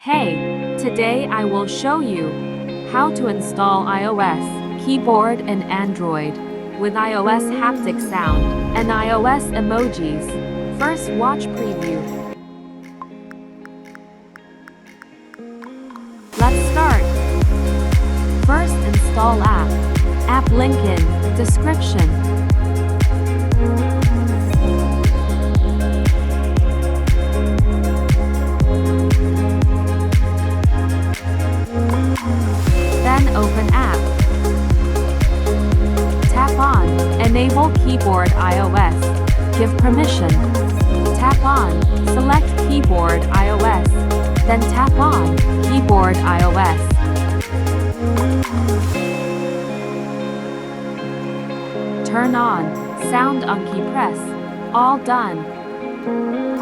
Hey, today I will show you how to install iOS, keyboard and Android with iOS haptic sound and iOS emojis. First watch preview. Let's start. First install app. App link in description. Then open app. Tap on Enable Keyboard iOS. Give permission. Tap on Select Keyboard iOS. Then tap on Keyboard iOS. Turn on Sound on Keypress. All done.